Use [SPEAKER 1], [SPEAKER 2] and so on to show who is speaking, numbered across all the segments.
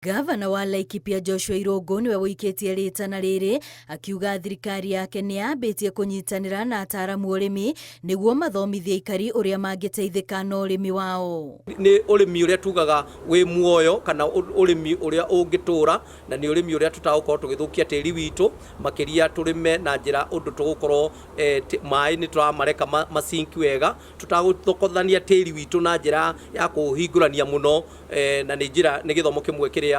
[SPEAKER 1] Gavana wa Laikipia Joshua Irungu niwe wĩkĩtie rĩtana rĩrĩ akiuga thirikari yake nĩ yambĩtie kũnyitanĩra na ataaramu ũrĩmi nĩguo mathomithie aikari ũrĩa mangĩteithĩka na ũrĩmi wao.
[SPEAKER 2] Nĩ ũrĩmi ũrĩa tugaga wĩ muoyo kana ũrĩmi ũrĩa ũngĩtũra na nĩ ũrĩmi ũrĩa tũtagũkorwo tũgĩthũkia tĩri witũ makĩria tũrĩme na njĩra ũndũ tũgũkorwo maĩ nĩ tũramareka masinki wega tũtagũthokothania tĩri witũ na njĩra ya kũhingũrania mũno na nĩ njĩra nĩ gĩthomo kĩmwe kĩrĩa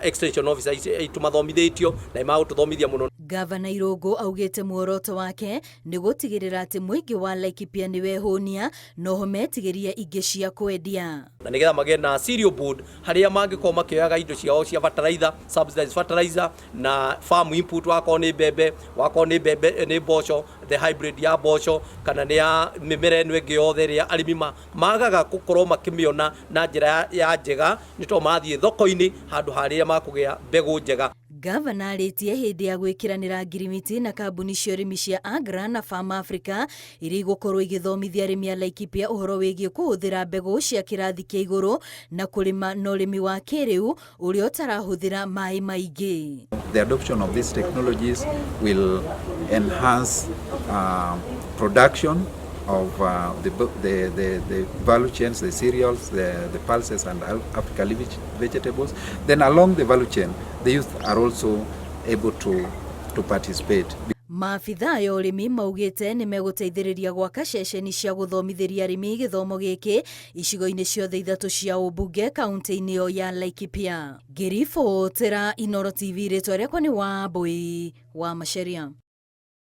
[SPEAKER 2] extension officers itumathomithĩtio na magũtũthomithia mũno.
[SPEAKER 1] Gavana Irungu augĩte muoroto wake nĩ gũtigĩrĩra atĩ mũingĩ wa Laikipia nĩ wehonia noho metigĩria ingĩ cia kwendia.
[SPEAKER 2] Na nĩgetha magĩe na cereal board harĩa mangĩkorwo makĩoyaga indo ciao cia fertilizer, subsidized fertilizer na farm input wakorwo nĩ mbembe, nĩ mboco, the hybrid ya mboco kana nĩ ya mĩmera ĩno ĩngĩ yothe ĩrĩa arĩmi magaga gũkorwo makĩmĩona na njĩra ya njega nĩ tondũ mathiĩ thoko-inĩ handũ harĩa makũgĩa mbegũ njega.
[SPEAKER 1] Gavana arĩtie hĩndĩ ya gwĩkĩranĩra ngirimiti na kambuni cia ũrĩmi cia Agra na Farm Africa iria igũkorwo igĩthomithia arĩmi a Laikipia ũhoro wĩgiĩ kũhũthĩra mbegũ cia kĩrathi kĩa igũrũ na kũrĩma na ũrĩmi wa kĩrĩu ũrĩa ũtarahũthĩra maĩ maingĩ.
[SPEAKER 3] The adoption of these technologies will enhance production of the value chains, the cereals, the pulses and Africa vegetables. Then along the value chain, the youth are also able to participate.
[SPEAKER 1] Maabitha ya ũrĩmi maugĩte nĩ megũteithĩrĩria gwaka ceceni cia gũthomithĩria arĩmi gĩthomo gĩkĩ icigo-inĩ ciothe ithatũ cia ũmbunge kaunti-inĩ ĩyo ya Laikipia. Ngĩribotera Inooro TV, rĩtwa rĩakwa nĩ Wambui wa Macharia.